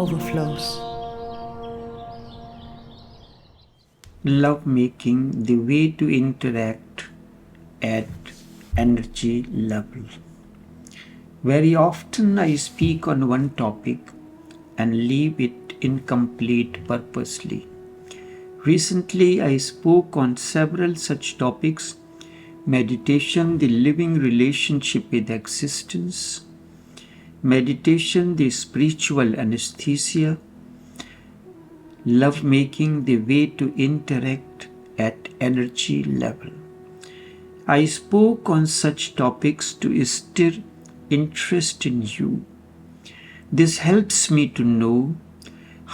Overflows. Love making, the way to interact at energy level. Very often I speak on one topic and leave it incomplete purposely. Recently I spoke on several such topics: meditation, the living relationship with existence; meditation, the spiritual anesthesia; love making, the way to interact at energy level. I spoke on such topics to stir interest in you. This helps me to know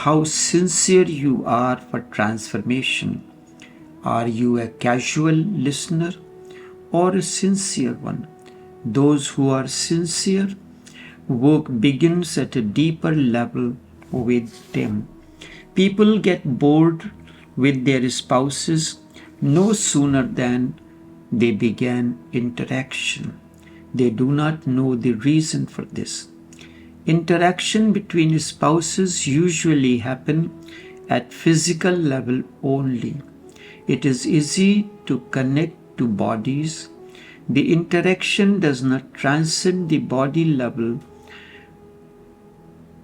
how sincere you are for transformation. Are you a casual listener or a sincere one? Those who are sincere, work begins at a deeper level with them. People get bored with their spouses no sooner than they began interaction. They do not know the reason for this. Interaction between spouses usually happen at physical level only. It is easy to connect to bodies. The interaction does not transcend the body level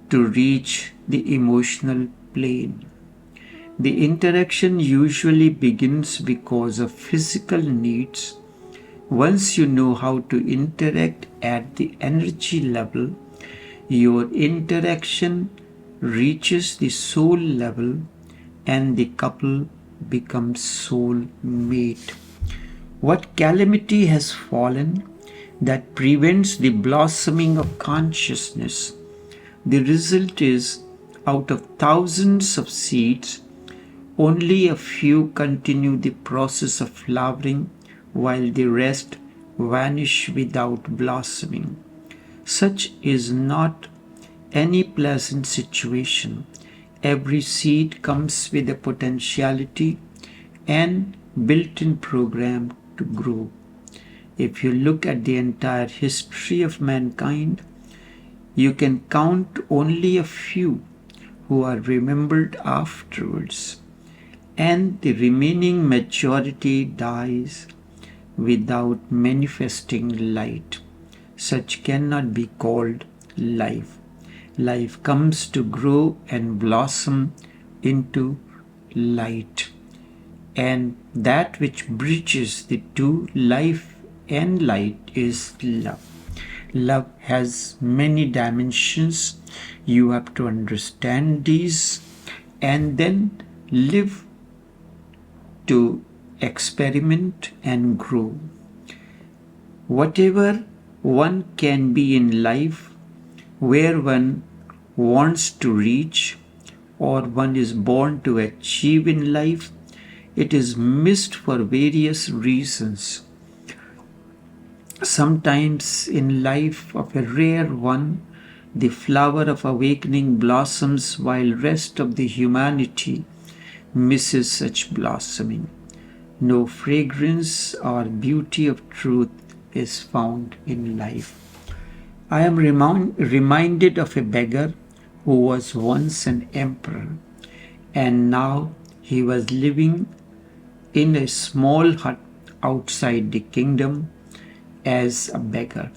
to reach the emotional plane. The interaction usually begins because of physical needs. Once you know how to interact at the energy level, your interaction reaches the soul level and the couple becomes soul mate. What calamity has fallen that prevents the blossoming of consciousness? The result is, out of thousands of seeds, only a few continue the process of flowering while the rest vanish without blossoming. Such is not any pleasant situation. Every seed comes with a potentiality and built-in program to grow. If you look at the entire history of mankind, you can count only a few who are remembered afterwards, and the remaining majority dies without manifesting light. Such cannot be called life. Life comes to grow and blossom into light. And that which bridges the two, life and light, is love. Love has many dimensions. You have to understand these and then live to experiment and grow. Whatever one can be in life, where one wants to reach or one is born to achieve in life, it is missed for various reasons. Sometimes in life of a rare one, the flower of awakening blossoms while rest of the humanity misses such blossoming. No fragrance or beauty of truth is found in life. I am reminded of a beggar who was once an emperor, and now he was living in a small hut outside the kingdom as a beggar.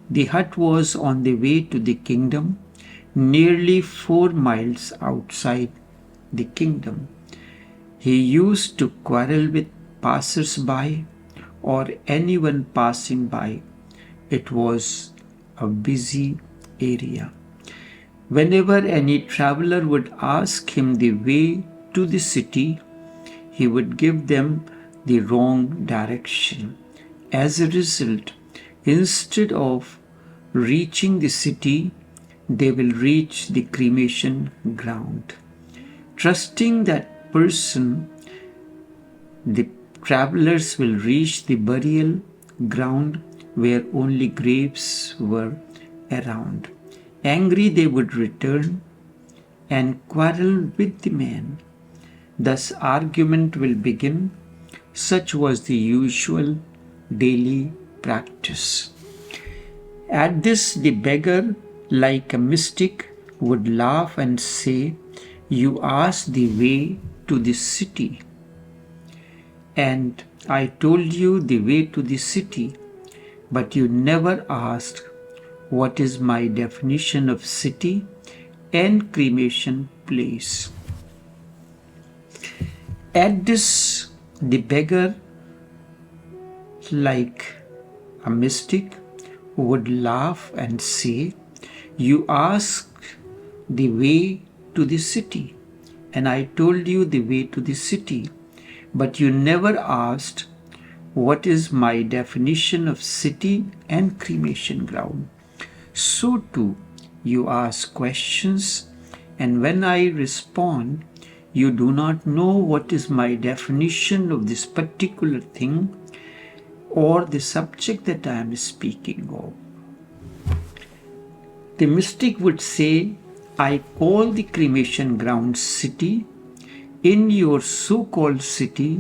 The hut was on the way to the kingdom, nearly 4 miles outside the kingdom. He used to quarrel with passers-by or anyone passing by. It was a busy area. Whenever any traveler would ask him the way to the city, he would give them the wrong direction. As a result, instead of reaching the city, they will reach the cremation ground. Trusting that person, the travelers will reach the burial ground where only graves were around. Angry, they would return and quarrel with the man. Thus argument will begin. Such was the usual daily practice. At this, the beggar, like a mystic, would laugh and say, "You asked the way to the city, and I told you the way to the city, but you never asked what is my definition of city and cremation place." At this, the beggar, like a mystic, would laugh and say, "You asked the way to the city, and I told you the way to the city, but you never asked what is my definition of city and cremation ground." So too, you ask questions, and when I respond, you do not know what is my definition of this particular thing or the subject that I am speaking of. The mystic would say, "I call the cremation ground city. In your so-called city,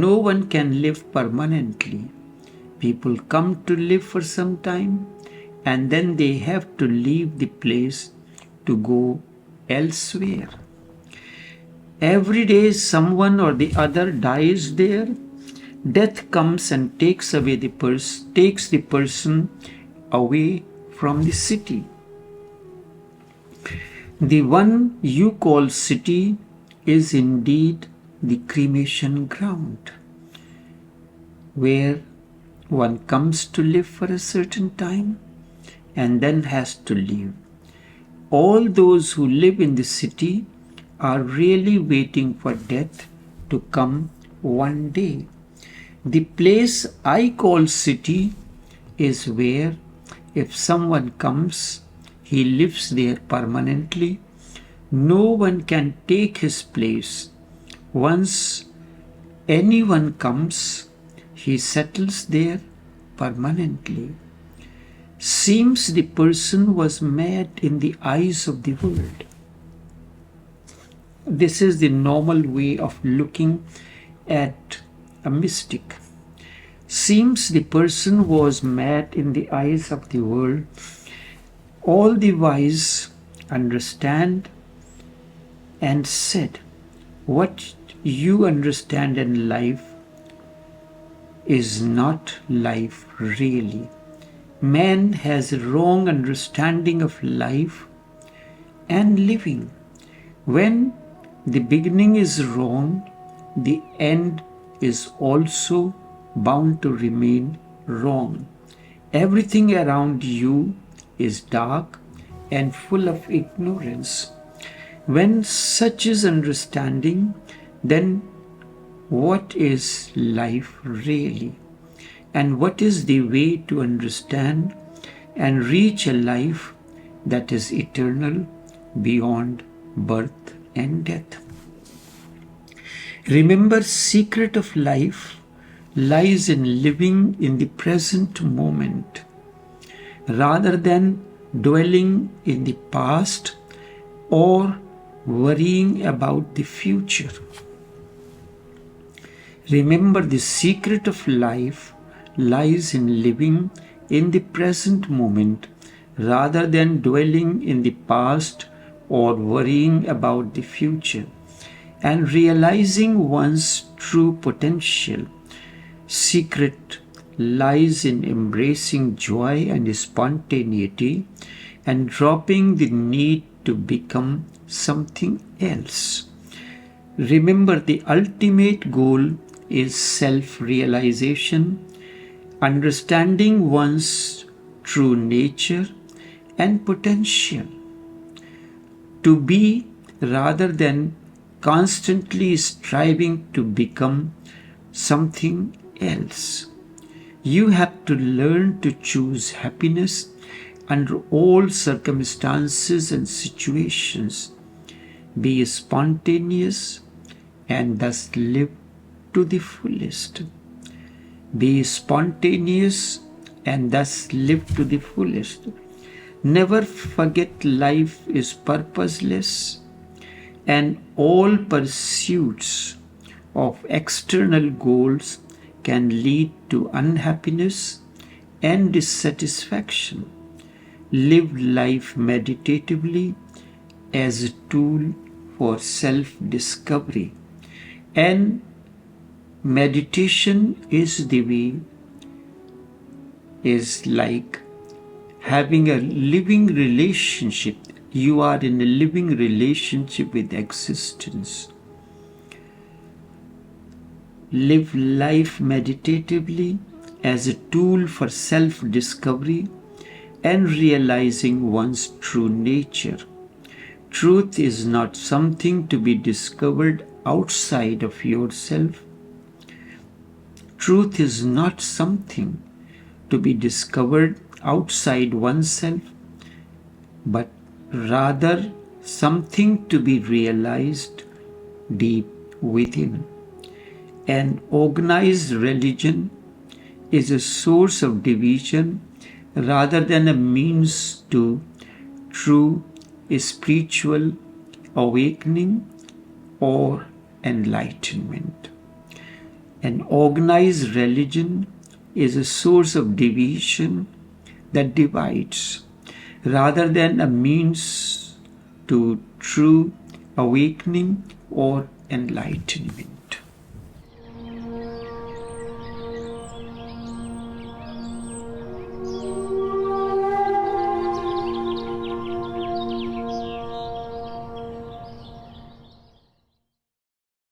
no one can live permanently. People come to live for some time, and then they have to leave the place to go elsewhere. Every day someone or the other dies there. Death comes and takes the person away from the city. The one you call city is indeed the cremation ground, where one comes to live for a certain time and then has to leave. All those who live in the city are really waiting for death to come one day. The place I call city is where, if someone comes, he lives there permanently. No one can take his place. Once anyone comes, he settles there permanently. Seems the person was mad in the eyes of the world." This is the normal way of looking at a mystic. Seems the person was mad in the eyes of the world. All the wise understand and said, "What you understand in life is not life really." Man has a wrong understanding of life and living. When the beginning is wrong, the end is also bound to remain wrong. Everything around you is dark and full of ignorance. When such is understanding, then what is life really? And what is the way to understand and reach a life that is eternal beyond birth and death? Remember, secret of life lies in living in the present moment rather than dwelling in the past or worrying about the future. Remember, the secret of life lies in living in the present moment rather than dwelling in the past or worrying about the future, and realizing one's true potential. Secret lies in embracing joy and spontaneity and dropping the need to become something else. Remember, the ultimate goal is self-realization, understanding one's true nature and potential. To be rather than constantly striving to become something else. You have to learn to choose happiness under all circumstances and situations. Be spontaneous and thus live to the fullest. Be spontaneous and thus live to the fullest. Never forget life is purposeless, and all pursuits of external goals can lead to unhappiness and dissatisfaction. Live life meditatively as a tool for self-discovery. And meditation is like having a living relationship. You are in a living relationship with existence. Live life meditatively as a tool for self-discovery and realizing one's true nature. Truth is not something to be discovered outside of yourself. Truth is not something to be discovered outside oneself, but rather something to be realized deep within. An organized religion is a source of division rather than a means to true spiritual awakening or enlightenment. An organized religion is a source of division that divides rather than a means to true awakening or enlightenment.